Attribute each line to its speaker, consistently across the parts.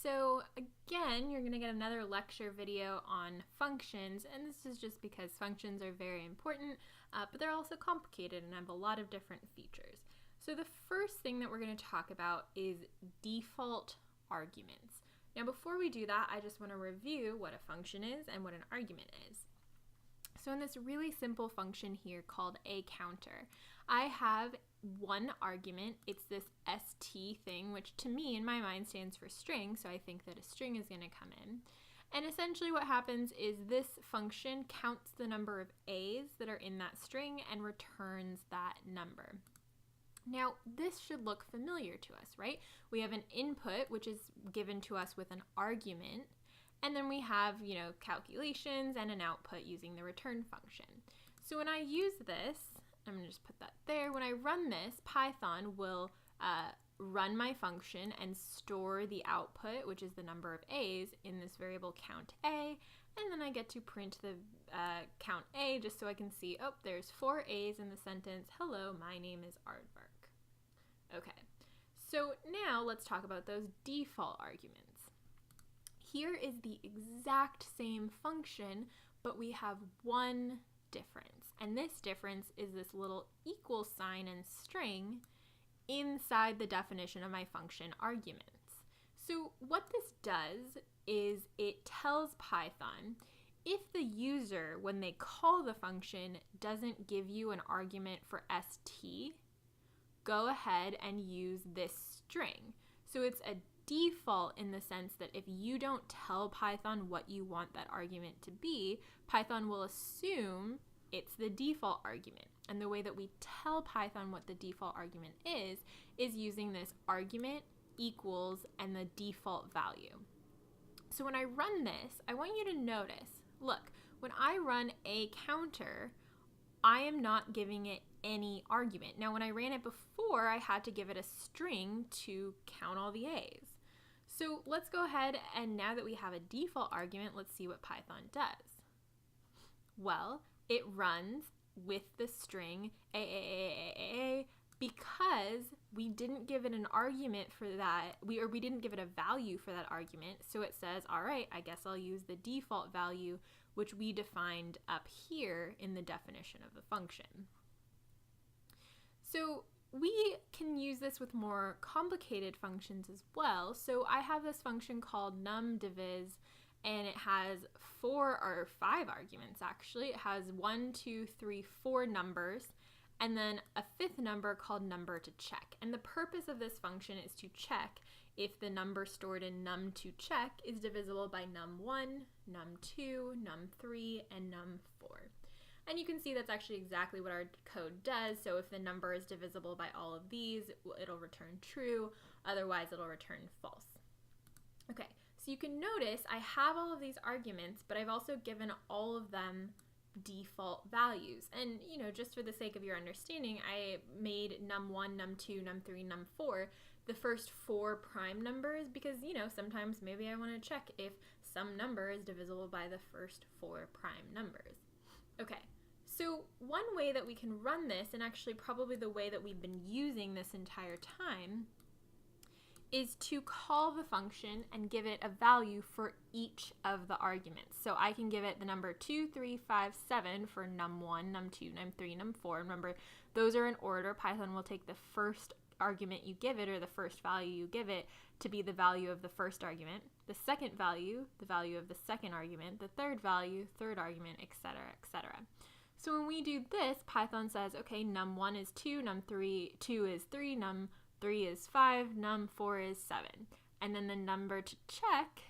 Speaker 1: So again, you're going to get another lecture video on functions, and this is just because functions are very important, but they're also complicated and have a lot of different features. So the first thing that we're going to talk about is default arguments. Now before we do that, I just want to review what a function is and what an argument is. So in this really simple function here called a counter, I have one argument. It's this st thing, which to me in my mind stands for string, so I think that a string is going to come in. And essentially what happens is this function counts the number of a's that are in that string and returns that number. Now this should look familiar to us, right? We have an input which is given to us with an argument, and then we have, calculations and an output using the return function. So when I use this, I'm going to just put that there. When I run this, Python will run my function and store the output, which is the number of a's, in this variable count a, and then I get to print the count a just so I can see, oh, there's 4 a's in the sentence. Hello, my name is Aardvark. Okay, so now let's talk about those default arguments. Here is the exact same function, but we have one difference. And this difference is this little equal sign and string inside the definition of my function arguments. So what this does is it tells Python if the user, when they call the function, doesn't give you an argument for st, go ahead and use this string. So it's a default in the sense that if you don't tell Python what you want that argument to be, Python will assume it's the default argument. And the way that we tell Python what the default argument is using this argument equals and the default value. So when I run this, I want you to notice, look, when I run a counter, I am not giving it any argument. Now when I ran it before, I had to give it a string to count all the a's. So let's go ahead, and now that we have a default argument, let's see what Python does. Well, it runs with the string a, because we didn't give it an argument for that, we didn't give it a value for that argument, so it says, all right, I guess I'll use the default value, which we defined up here in the definition of the function. So we can use this with more complicated functions as well. So I have this function called numDiviz, and it has 5 arguments actually. It has 1, 2, 3, 4 numbers, and then a 5th number called number2check. And the purpose of this function is to check if the number stored in num2check is divisible by num1, num2, num3, and num4. And you can see that's actually exactly what our code does. So if the number is divisible by all of these, it'll return true. Otherwise, it'll return false. Okay, so you can notice I have all of these arguments, but I've also given all of them default values. And, just for the sake of your understanding, I made num1, num2, num3, num4 the first 4 prime numbers because, sometimes maybe I want to check if some number is divisible by the first 4 prime numbers. Okay. So one way that we can run this, and actually probably the way that we've been using this entire time, is to call the function and give it a value for each of the arguments. So I can give it the number 2, 3, 5, 7 for num1, num2, num3, num4. Remember, those are in order. Python will take the first argument you give it, or the first value you give it, to be the value of the first argument, the second value, the value of the second argument, the third value, third argument, etc., etc. So when we do this, Python says, okay, num1 is 2, num2 is 3, num3 is 5, num4 is 7. And then the number to check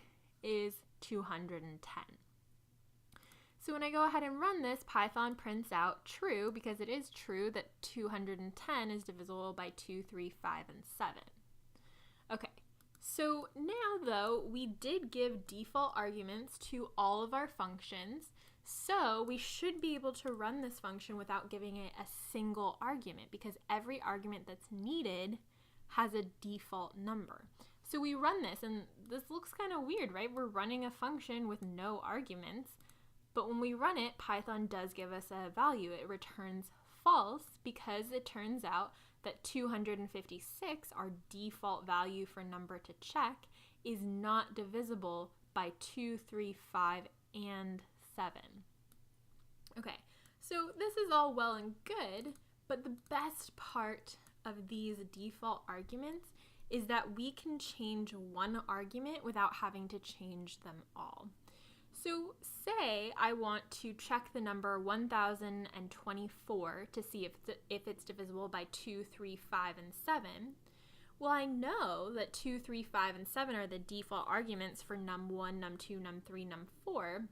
Speaker 1: is 210. So when I go ahead and run this, Python prints out true, because it is true that 210 is divisible by 2, 3, 5, and 7. Okay, so now though, we did give default arguments to all of our functions, so we should be able to run this function without giving it a single argument, because every argument that's needed has a default number. So we run this, and this looks kind of weird, right? We're running a function with no arguments, but when we run it, Python does give us a value. It returns false because it turns out that 256, our default value for number to check, is not divisible by 2, 3, 5, and 7. Okay, so this is all well and good, but the best part of these default arguments is that we can change one argument without having to change them all. So say I want to check the number 1024 to see if it's divisible by 2, 3, 5, and 7. Well, I know that 2, 3, 5, and 7 are the default arguments for num1, num2, num3, num4.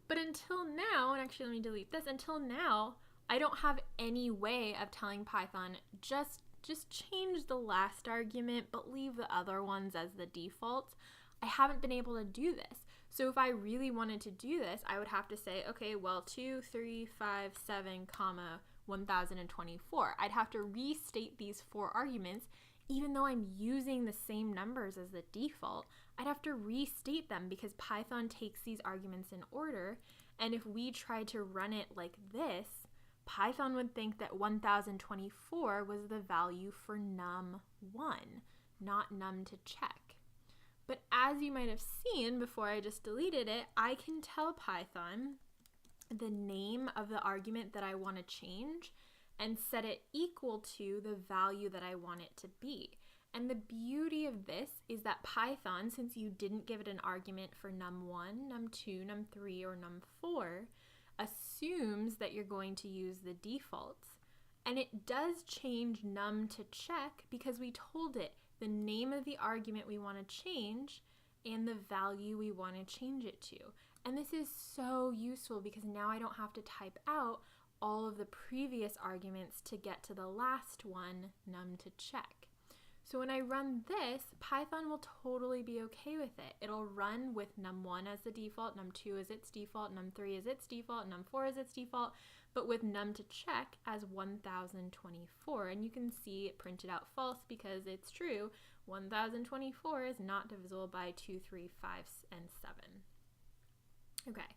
Speaker 1: But until now, and actually let me delete this, until now, I don't have any way of telling Python just change the last argument, but leave the other ones as the defaults. I haven't been able to do this. So if I really wanted to do this, I would have to say, okay, well, 2, 3, 5, 7, comma, 1024. I'd have to restate these 4 arguments, even though I'm using the same numbers as the default. I'd have to restate them because Python takes these arguments in order. And if we tried to run it like this, Python would think that 1024 was the value for num1, not num to check. But as you might have seen before I just deleted it, I can tell Python the name of the argument that I want to change and set it equal to the value that I want it to be. And the beauty of this is that Python, since you didn't give it an argument for num1, num2, num3, or num4, assumes that you're going to use the defaults. And it does change num to check because we told it the name of the argument we want to change and the value we want to change it to. And this is so useful because now I don't have to type out all of the previous arguments to get to the last one, num to check. So when I run this, Python will totally be okay with it. It'll run with num1 as the default, num2 as its default, num3 as its default, num4 as its default, but with num to check as 1024. And you can see it printed out false because it's true. 1024 is not divisible by 2, 3, 5, and 7. Okay,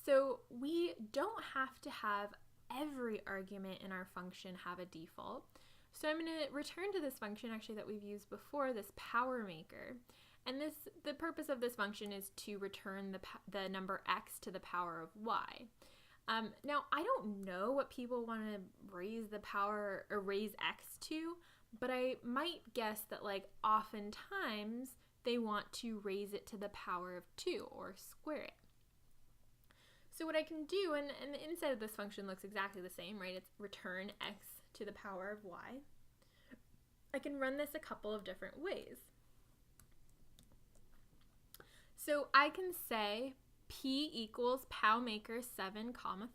Speaker 1: so we don't have to have every argument in our function have a default. So I'm going to return to this function actually that we've used before, this power maker. And the purpose of this function is to return the number x to the power of y. Now, I don't know what people want to raise the power or raise x to, but I might guess that like oftentimes they want to raise it to the power of 2 or square it. So what I can do, and the inside of this function looks exactly the same, right? It's return x to the power of y. I can run this a couple of different ways. So I can say p equals powmaker 7,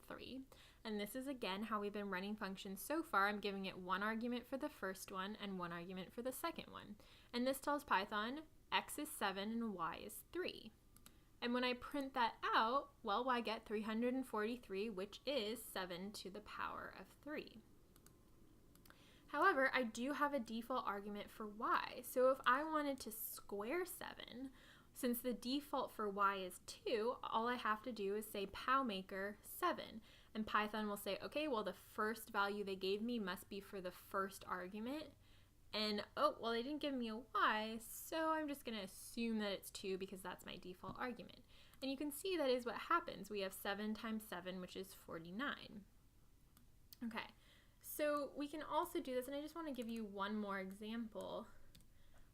Speaker 1: 3. And this is again how we've been running functions so far. I'm giving it one argument for the first one and one argument for the second one. And this tells Python x is 7 and y is 3. And when I print that out, well, I get 343, which is 7 to the power of 3. However, I do have a default argument for y. So if I wanted to square 7, since the default for y is 2, all I have to do is say powmaker 7. And Python will say, okay, well, the first value they gave me must be for the first argument. And, oh, well, they didn't give me a y, so I'm just going to assume that it's 2 because that's my default argument. And you can see that is what happens. We have 7 times 7, which is 49. Okay, so we can also do this, and I just want to give you one more example.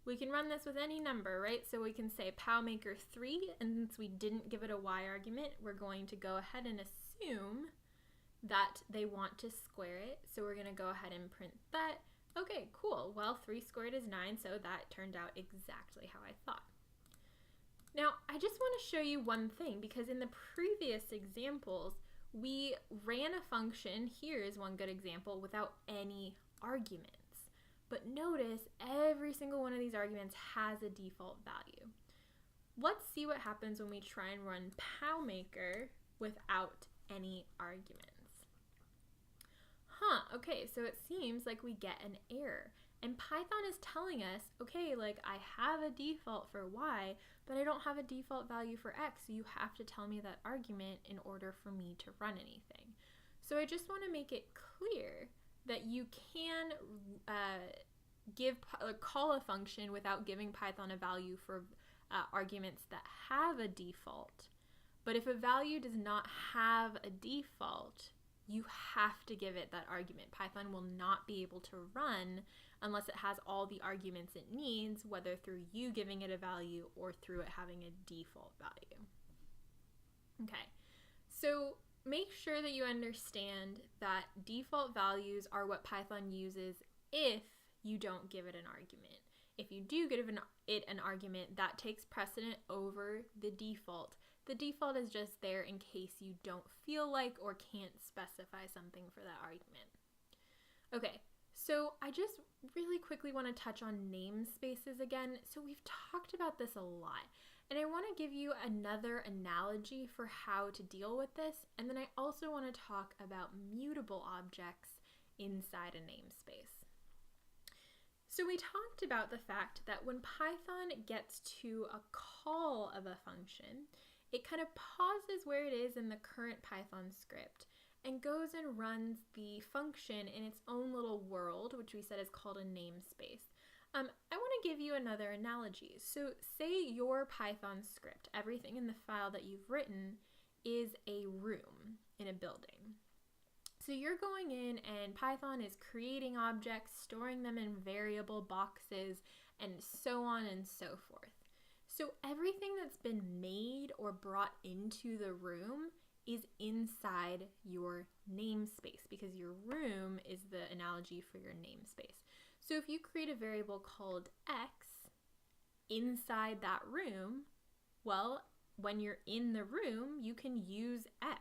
Speaker 1: We can run this with any number, right? So we can say powmaker 3, and since we didn't give it a y argument, we're going to go ahead and assume that they want to square it. So we're going to go ahead and print that. Okay, cool. Well, 3 squared is 9, so that turned out exactly how I thought. Now, I just want to show you one thing, because in the previous examples, we ran a function, here is one good example, without any arguments. But notice every single one of these arguments has a default value. Let's see what happens when we try and run powmaker without any arguments. Okay, so it seems like we get an error. And Python is telling us, okay, like I have a default for y, but I don't have a default value for x, so you have to tell me that argument in order for me to run anything. So I just want to make it clear that you can call a function without giving Python a value for arguments that have a default. But if a value does not have a default, you have to give it that argument. Python will not be able to run unless it has all the arguments it needs, whether through you giving it a value or through it having a default value. Okay, so make sure that you understand that default values are what Python uses if you don't give it an argument. If you do give it an argument, that takes precedent over the default. The default is just there in case you don't feel like or can't specify something for that argument. Okay, so I just really quickly want to touch on namespaces again. So we've talked about this a lot, and I want to give you another analogy for how to deal with this, and then I also want to talk about mutable objects inside a namespace. So we talked about the fact that when Python gets to a call of a function, it kind of pauses where it is in the current Python script and goes and runs the function in its own little world, which we said is called a namespace. I want to give you another analogy. So say your Python script, everything in the file that you've written, is a room in a building. So you're going in and Python is creating objects, storing them in variable boxes, and so on and so forth. So everything that's been made or brought into the room is inside your namespace, because your room is the analogy for your namespace. So if you create a variable called x inside that room, well, when you're in the room, you can use x.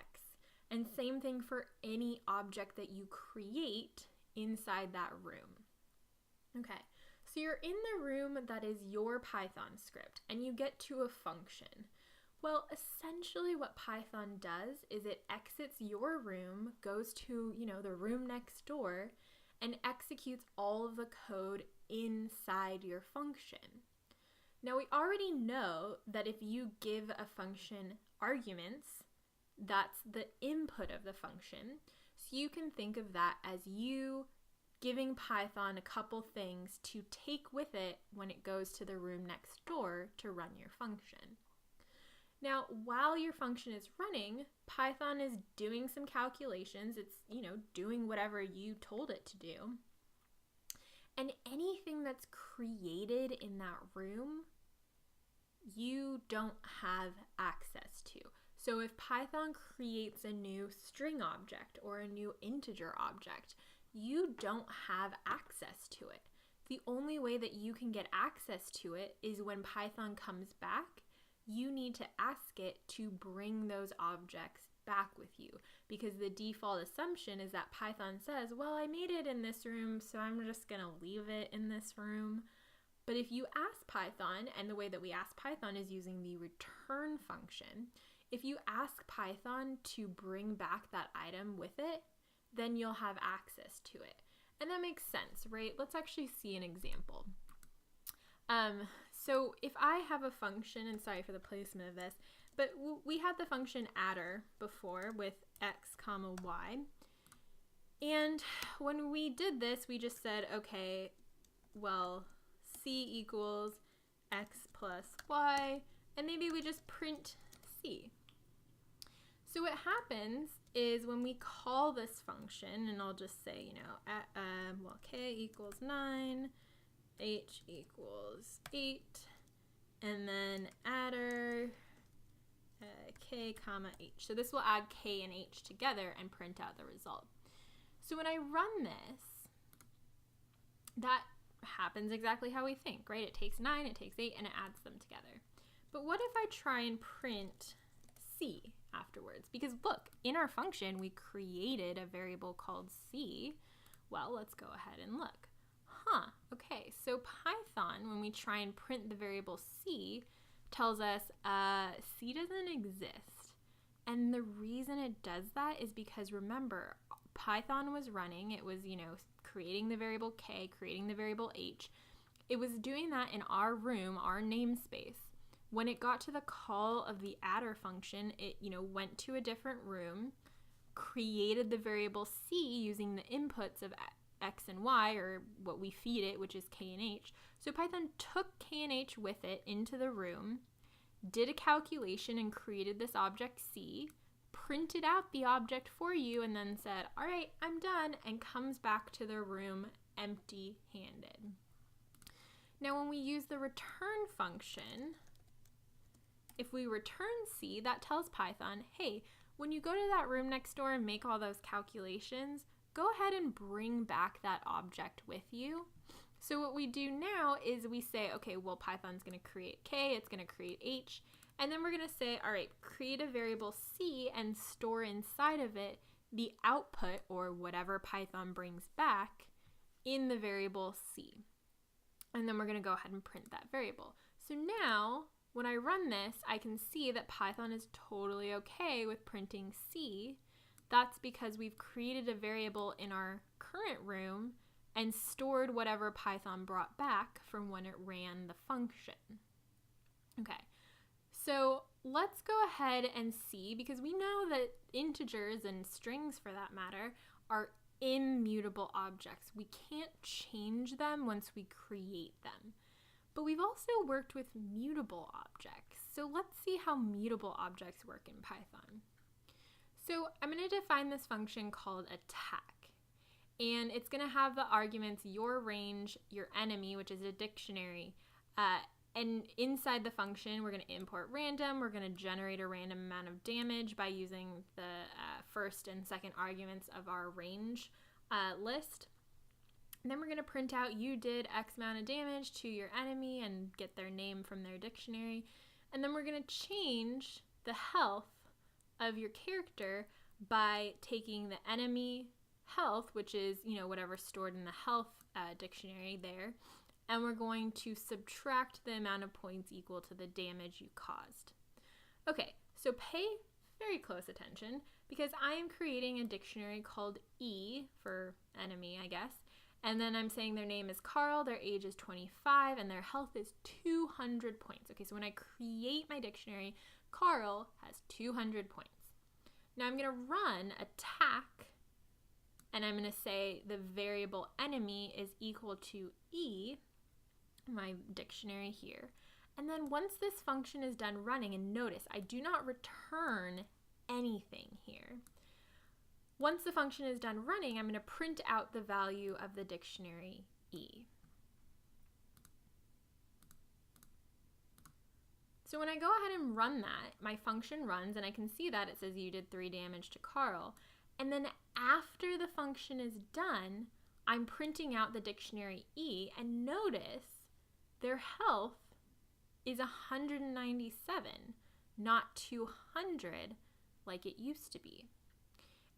Speaker 1: And same thing for any object that you create inside that room. Okay, so you're in the room that is your Python script, and you get to a function. Well, essentially what Python does is it exits your room, goes to, the room next door, and executes all of the code inside your function. Now, we already know that if you give a function arguments, that's the input of the function. So you can think of that as you giving Python a couple things to take with it when it goes to the room next door to run your function. Now, while your function is running, Python is doing some calculations. It's, doing whatever you told it to do. And anything that's created in that room, you don't have access to. So if Python creates a new string object or a new integer object, you don't have access to it. The only way that you can get access to it is when Python comes back, you need to ask it to bring those objects back with you, because the default assumption is that Python says, well, I made it in this room, so I'm just going to leave it in this room. But if you ask Python, and the way that we ask Python is using the return function, if you ask Python to bring back that item with it, then you'll have access to it. And that makes sense, right? Let's actually see an example. So if I have a function, and sorry for the placement of this, but we had the function adder before with x comma y. And when we did this, we just said, okay, well, c equals x plus y, and maybe we just print c. So what happens is when we call this function, and I'll just say, k equals 9, h equals 8, and then adder k comma h. So this will add k and h together and print out the result. So when I run this, that happens exactly how we think, right? It takes 9, it takes 8, and it adds them together. But what if I try and print c afterwards? Because look, in our function, we created a variable called c. Well, let's go ahead and look. Okay, so Python, when we try and print the variable c, tells us c doesn't exist. And the reason it does that is because, remember, Python was running. It was, creating the variable k, creating the variable h. It was doing that in our room, our namespace. When it got to the call of the adder function, it, went to a different room, created the variable c using the inputs of X and Y, or what we feed it, which is K and H. So Python took K and H with it into the room, did a calculation and created this object C, printed out the object for you, and then said, all right, I'm done, and comes back to the room empty-handed. Now when we use the return function, if we return C, that tells Python, hey, when you go to that room next door and make all those calculations, go ahead and bring back that object with you. So what we do now is we say, okay, well, Python's going to create K, it's going to create H, and then we're going to say, all right, create a variable C and store inside of it the output, or whatever Python brings back, in the variable C. And then we're going to go ahead and print that variable. So now, when I run this, I can see that Python is totally okay with printing C. That's because we've created a variable in our current room and stored whatever Python brought back from when it ran the function. Okay, so let's go ahead and see, because we know that integers and strings, for that matter, are immutable objects. We can't change them once we create them. But we've also worked with mutable objects. So let's see how mutable objects work in Python. So I'm going to define this function called attack. And it's going to have the arguments your range, your enemy, which is a dictionary. And inside the function, we're going to import random. We're going to generate a random amount of damage by using the first and second arguments of our range list. And then we're going to print out you did X amount of damage to your enemy and get their name from their dictionary. And then we're going to change the health of your character by taking the enemy health, which is, whatever's stored in the health dictionary there, and we're going to subtract the amount of points equal to the damage you caused. Okay, so pay very close attention, because I am creating a dictionary called E for enemy, I guess, and then I'm saying their name is Carl, their age is 25, and their health is 200 points. Okay, so when I create my dictionary, Carl has 200 points. Now I'm going to run attack, and I'm going to say the variable enemy is equal to E, my dictionary here. And then once this function is done running, and notice I do not return anything here. Once the function is done running, I'm going to print out the value of the dictionary E. So when I go ahead and run that, my function runs, and I can see that it says you did 3 damage to Carl. And then after the function is done, I'm printing out the dictionary E, and notice their health is 197, not 200 like it used to be.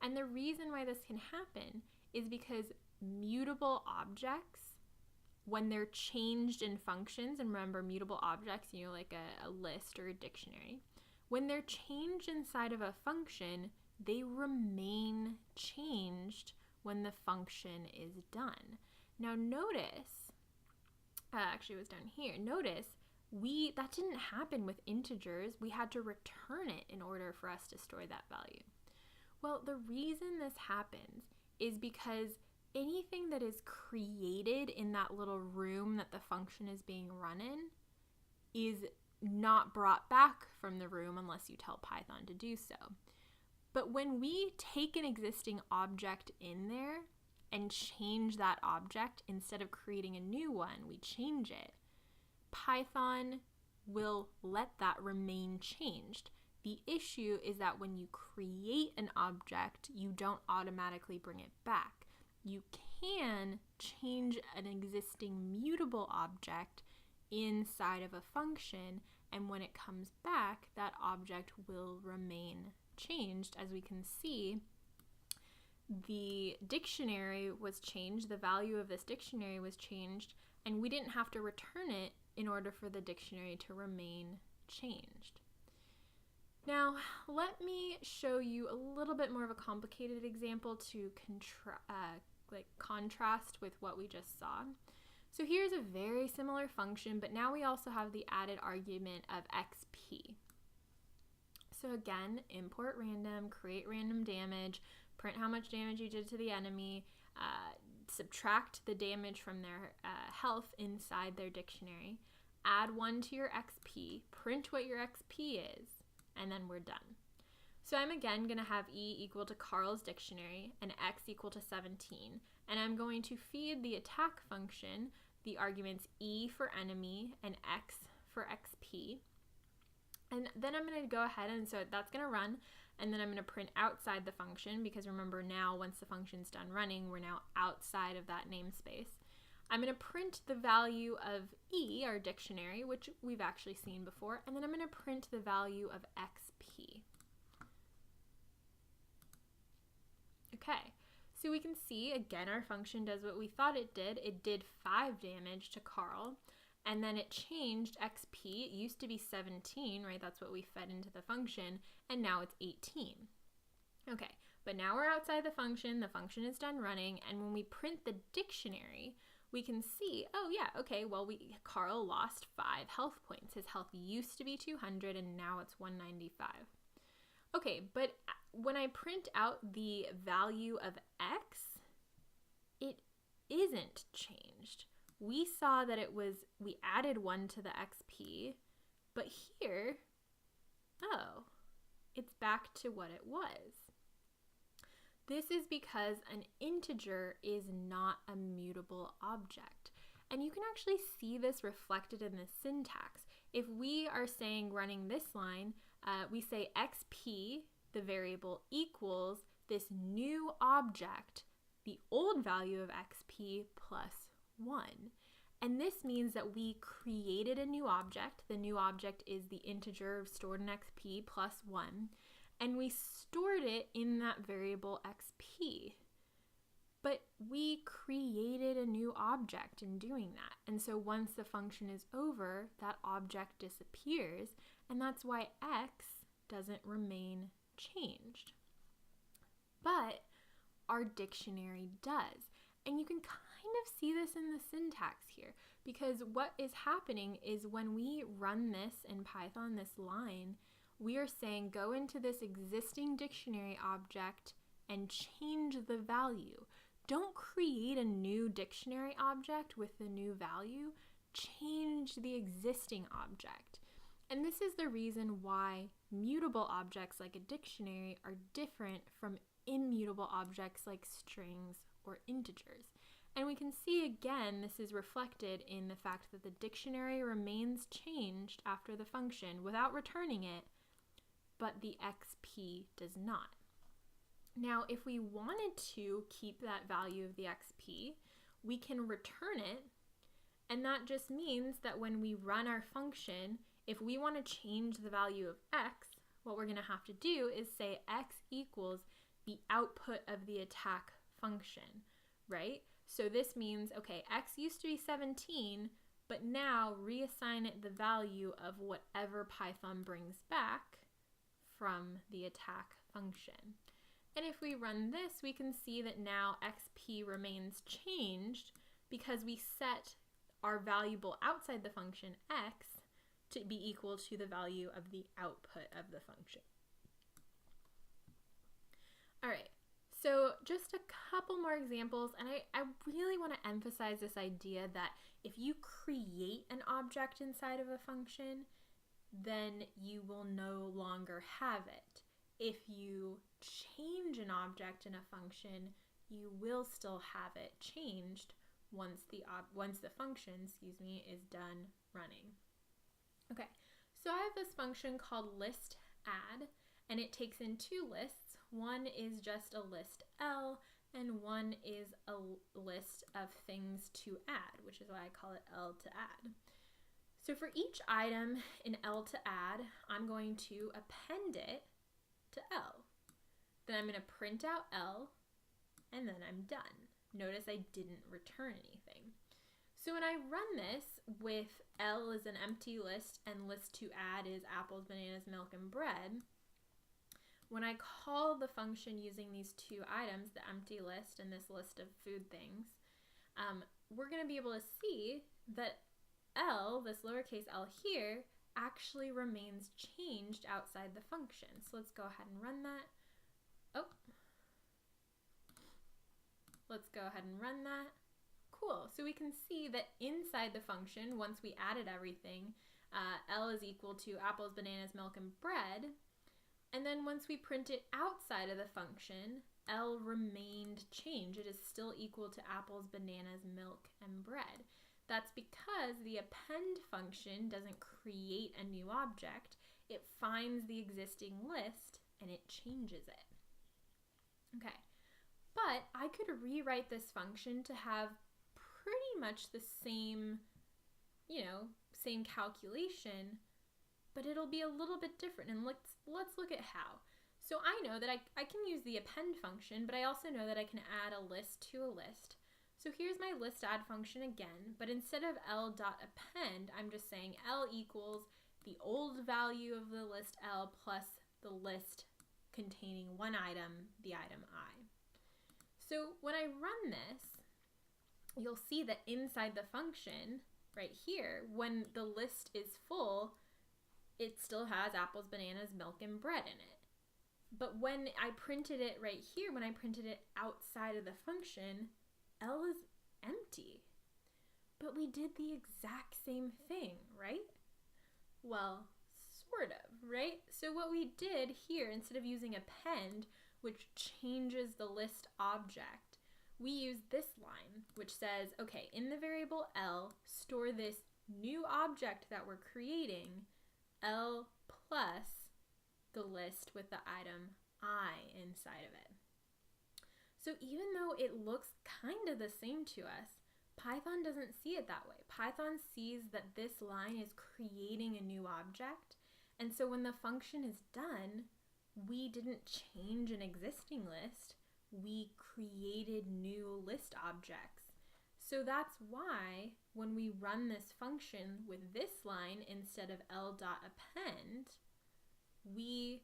Speaker 1: And the reason why this can happen is because mutable objects, when they're changed in functions, and remember mutable objects, like a list or a dictionary, when they're changed inside of a function, they remain changed when the function is done. Now notice, actually it was down here, notice that didn't happen with integers. We had to return it in order for us to store that value. Well, the reason this happens is because anything that is created in that little room that the function is being run in is not brought back from the room unless you tell Python to do so. But when we take an existing object in there and change that object, instead of creating a new one, we change it, Python will let that remain changed. The issue is that when you create an object, you don't automatically bring it back. You can change an existing mutable object inside of a function, and when it comes back, that object will remain changed. As we can see, the dictionary was changed, the value of this dictionary was changed, and we didn't have to return it in order for the dictionary to remain changed. Now, let me show you a little bit more of a complicated example to contrast with what we just saw. So here's a very similar function, but now we also have the added argument of XP. So again, import random, create random damage, print how much damage you did to the enemy, subtract the damage from their health inside their dictionary, add 1 to your XP, print what your XP is, and then we're done. So I'm again going to have E equal to Carl's dictionary and X equal to 17, and I'm going to feed the attack function the arguments E for enemy and X for XP. And then I'm going to go ahead, and so that's going to run, and then I'm going to print outside the function, because remember now once the function's done running, we're now outside of that namespace. I'm going to print the value of E, our dictionary, which we've actually seen before, and then I'm going to print the value of XP. Okay, so we can see, again, our function does what we thought it did. It did 5 damage to Carl, and then it changed XP. It used to be 17, right? That's what we fed into the function, and now it's 18. Okay, but now we're outside the function is done running, and when we print the dictionary, we can see, oh yeah, okay, well, Carl lost 5 health points. His health used to be 200, and now it's 195. Okay, but when I print out the value of X, it isn't changed. We saw that we added 1 to the XP, but here, oh, it's back to what it was. This is because an integer is not a mutable object. And you can actually see this reflected in the syntax. If we are saying, running this line, we say XP, the variable, equals this new object, the old value of XP plus 1. And this means that we created a new object. The new object is the integer stored in XP plus 1. And we stored it in that variable XP. But we created a new object in doing that. And so once the function is over, that object disappears. And that's why X doesn't remain changed. But our dictionary does. And you can kind of see this in the syntax here, because what is happening is when we run this in Python, this line, we are saying go into this existing dictionary object and change the value. Don't create a new dictionary object with the new value. Change the existing object. And this is the reason why mutable objects like a dictionary are different from immutable objects like strings or integers. And we can see again, this is reflected in the fact that the dictionary remains changed after the function without returning it, but the XP does not. Now, if we wanted to keep that value of the XP, we can return it, and that just means that when we run our function, if we want to change the value of X, what we're going to have to do is say X equals the output of the attack function, right? So this means, okay, X used to be 17, but now reassign it the value of whatever Python brings back from the attack function. And if we run this, we can see that now XP remains changed because we set our variable outside the function X to be equal to the value of the output of the function. All right, so just a couple more examples, and I really want to emphasize this idea that if you create an object inside of a function, then you will no longer have it. If you change an object in a function, you will still have it changed once the function, is done running. Okay, so I have this function called list add, and it takes in 2 lists. One is just a list L, and one is a list of things to add, which is why I call it L to add. So for each item in L to add, I'm going to append it to L. Then I'm going to print out L, and then I'm done. Notice I didn't return anything. So when I run this with L is an empty list and list to add is apples, bananas, milk, and bread, when I call the function using these 2 items, the empty list and this list of food things, we're going to be able to see that L, this lowercase l here, actually remains changed outside the function. So let's go ahead and run that. Oh. Let's go ahead and run that. Cool. So we can see that inside the function, once we added everything, L is equal to apples, bananas, milk, and bread. And then once we print it outside of the function, L remained changed. It is still equal to apples, bananas, milk, and bread. That's because the append function doesn't create a new object. It finds the existing list and it changes it. Okay, but I could rewrite this function to have pretty much the same, same calculation, but it'll be a little bit different. And let's look at how. So I know that I can use the append function, but I also know that I can add a list to a list. So here's my list add function again, but instead of L.append, I'm just saying L equals the old value of the list L plus the list containing one item, the item I. So when I run this, you'll see that inside the function, right here, when the list is full, it still has apples, bananas, milk, and bread in it. But when I printed it right here, when I printed it outside of the function, L is empty. But we did the exact same thing, right? Well, sort of, right? So what we did here, instead of using append, which changes the list object, we use this line, which says, okay, in the variable L, store this new object that we're creating, L plus the list with the item I inside of it. So even though it looks kind of the same to us, Python doesn't see it that way. Python sees that this line is creating a new object, and so when the function is done, we didn't change an existing list, we created new list objects. So that's why when we run this function with this line instead of L.append, we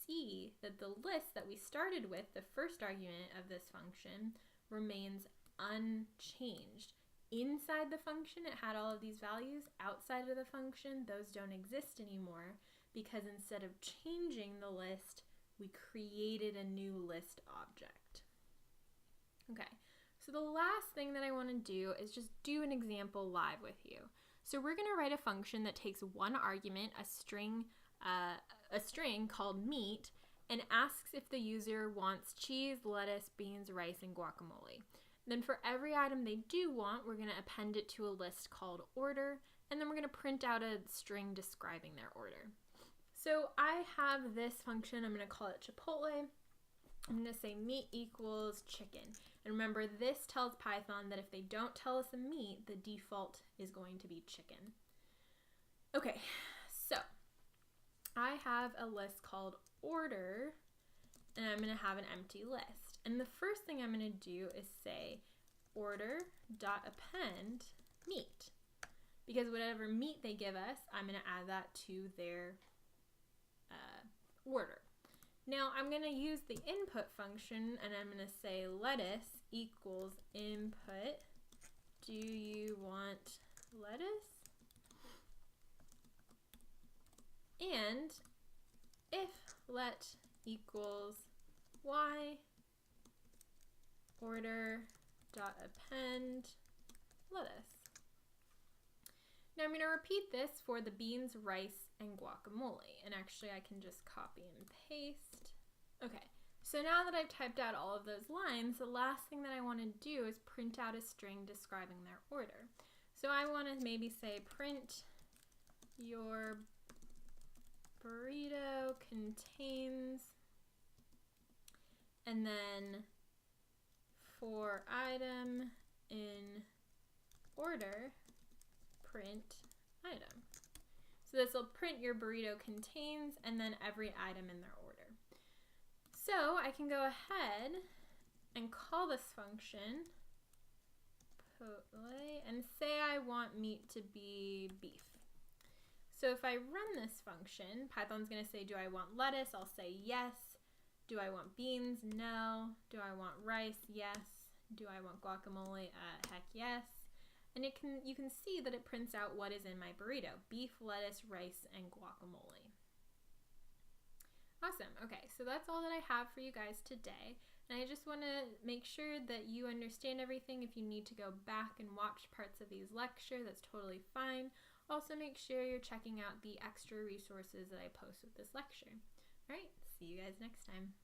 Speaker 1: see that the list that we started with, the first argument of this function, remains unchanged. Inside the function, it had all of these values. Outside of the function, those don't exist anymore because instead of changing the list, we created a new list object. Okay, so the last thing that I want to do is just do an example live with you. So we're going to write a function that takes one argument, a string called meat, and asks if the user wants cheese, lettuce, beans, rice, and guacamole. Then for every item they do want, we're going to append it to a list called order, and then we're going to print out a string describing their order. So I have this function, I'm going to call it Chipotle. I'm going to say meat equals chicken. And remember, this tells Python that if they don't tell us a meat, the default is going to be chicken. Okay, so I have a list called order, and I'm going to have an empty list. And the first thing I'm going to do is say order.append meat, because whatever meat they give us, I'm going to add that to their order. Now I'm going to use the input function, and I'm going to say lettuce equals input. Do you want lettuce? And if let equals y, order.append lettuce. Now I'm going to repeat this for the beans, rice, and guacamole. And actually I can just copy and paste. Okay, so now that I've typed out all of those lines, the last thing that I want to do is print out a string describing their order. So I want to maybe say print your burrito contains, and then for item in order, print item. So this will print your burrito contains and then every item in their order. So I can go ahead and call this function and say I want meat to be beef. So if I run this function, Python's going to say, do I want lettuce? I'll say yes. Do I want beans? No. Do I want rice? Yes. Do I want guacamole? Heck yes. And you can see that it prints out what is in my burrito: beef, lettuce, rice, and guacamole. Awesome. Okay, so that's all that I have for you guys today. And I just want to make sure that you understand everything. If you need to go back and watch parts of these lectures, that's totally fine. Also, make sure you're checking out the extra resources that I post with this lecture. All right, see you guys next time.